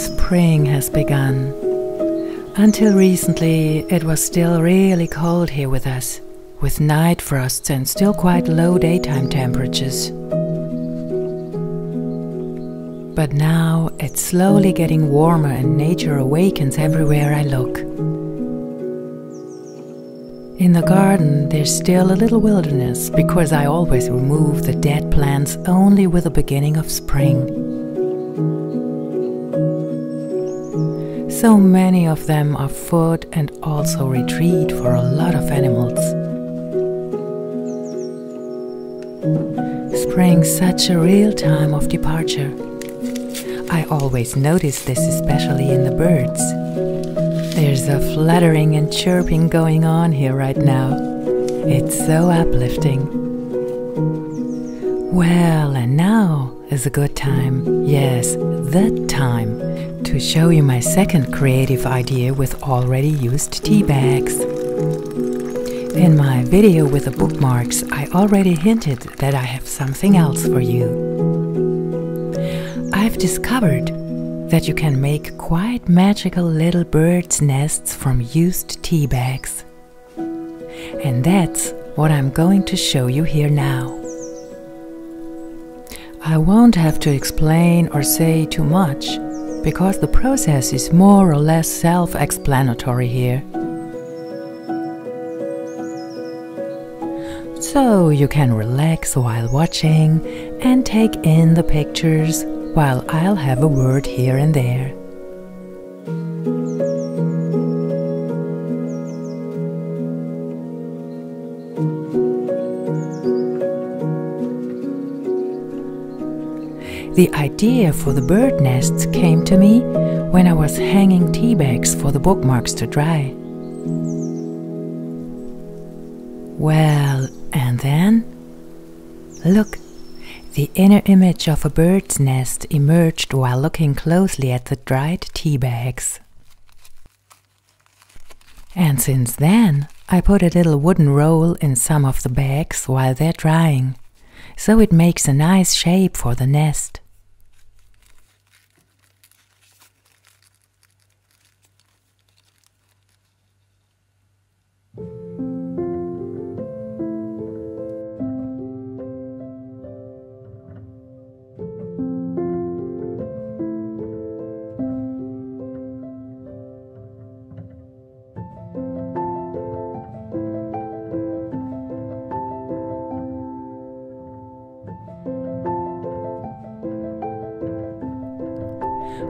Spring has begun. Until recently, it was still really cold here with us, with night frosts and still quite low daytime temperatures. But now it's slowly getting warmer and nature awakens everywhere I look. In the garden, there's still a little wilderness because I always remove the dead plants only with the beginning of spring. So many of them are food and also retreat for a lot of animals. Spring's such a real time of departure. I always notice this, especially in the birds. There's a fluttering and chirping going on here right now. It's so uplifting. Well, and now is a good time, yes, the time, to show you my second creative idea with already used tea bags. In my video with the bookmarks, I already hinted that I have something else for you. I've discovered that you can make quite magical little birds' nests from used tea bags. And that's what I'm going to show you here now. I won't have to explain or say too much, because the process is more or less self-explanatory here. So you can relax while watching and take in the pictures while I'll have a word here and there. The idea for the bird nests came to me when I was hanging tea bags for the bookmarks to dry. Well, and then? Look, the inner image of a bird's nest emerged while looking closely at the dried tea bags. And since then, I put a little wooden roll in some of the bags while they're drying, so it makes a nice shape for the nest.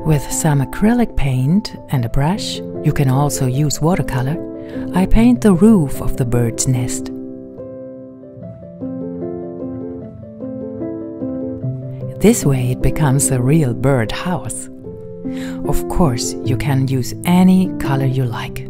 With some acrylic paint and a brush, you can also use watercolor, I paint the roof of the bird's nest. This way it becomes a real bird house. Of course, you can use any color you like.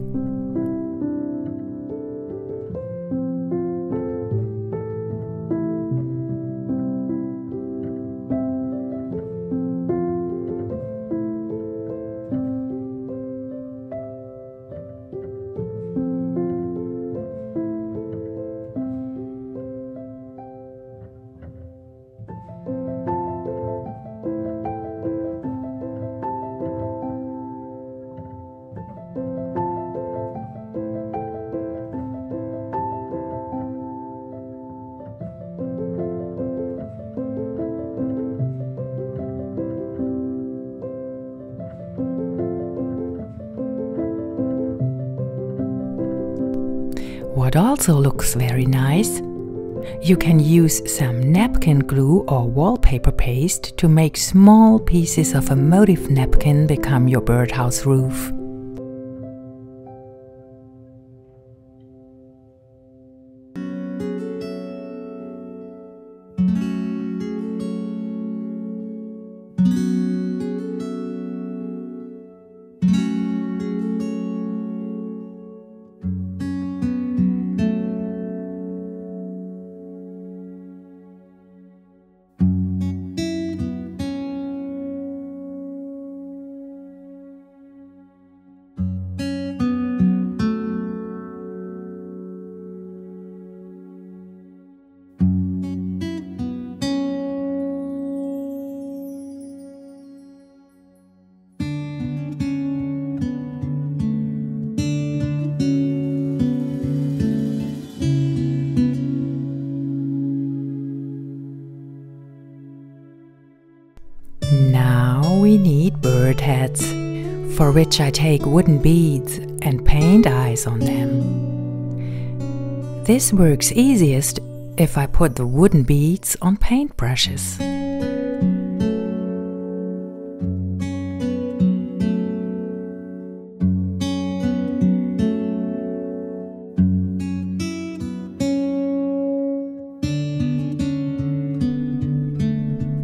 What also looks very nice, you can use some napkin glue or wallpaper paste to make small pieces of a motif napkin become your birdhouse roof. for which I take wooden beads and paint eyes on them. This works easiest if I put the wooden beads on paintbrushes.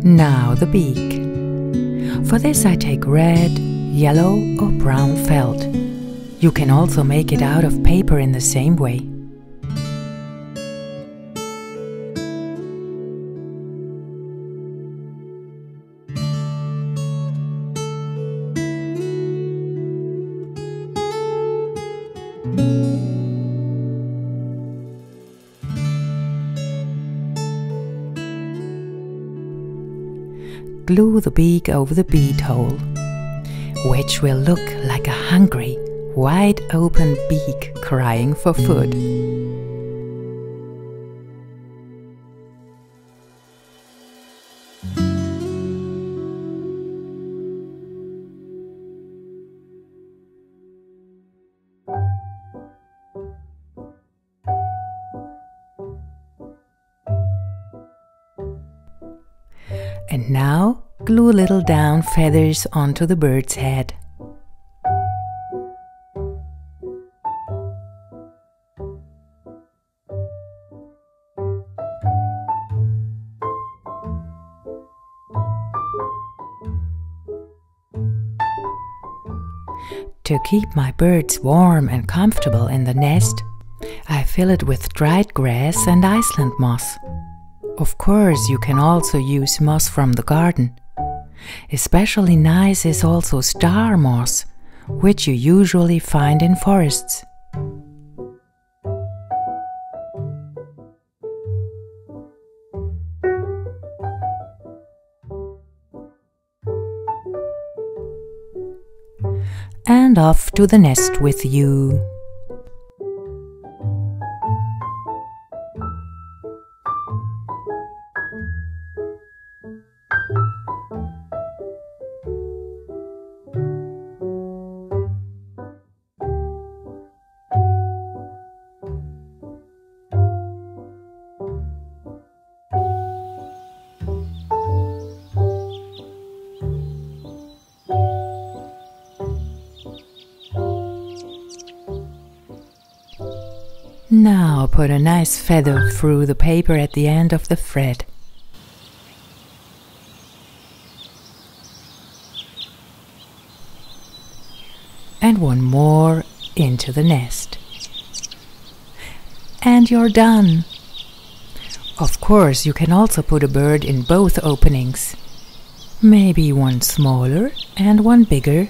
Now the beak. For this I take red, yellow or brown felt. You can also make it out of paper in the same way. Glue the beak over the bead hole, which will look like a hungry, wide-open beak crying for food. And now glue little down feathers onto the bird's head. To keep my birds warm and comfortable in the nest, I fill it with dried grass and Iceland moss. Of course, you can also use moss from the garden. Especially nice is also star moss, which you usually find in forests. And off to the nest with you. Now put a nice feather through the paper at the end of the thread. And one more into the nest. And you're done. Of course, you can also put a bird in both openings. Maybe one smaller and one bigger.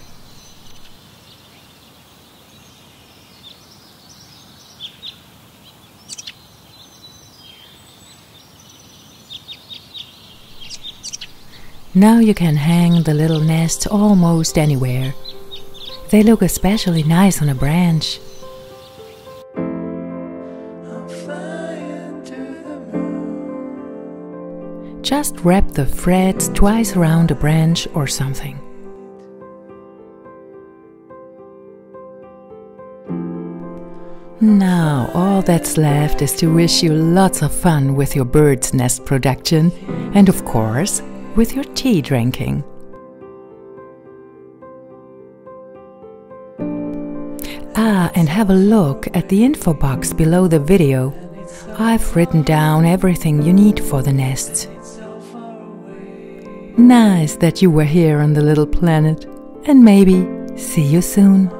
Now you can hang the little nests almost anywhere. They look especially nice on a branch. Just wrap the threads twice around a branch or something. Now all that's left is to wish you lots of fun with your bird's nest production and, of course, with your tea drinking. And have a look at the info box below the video. I've written down everything you need for the nests. Nice that you were here on the little planet, and maybe see you soon.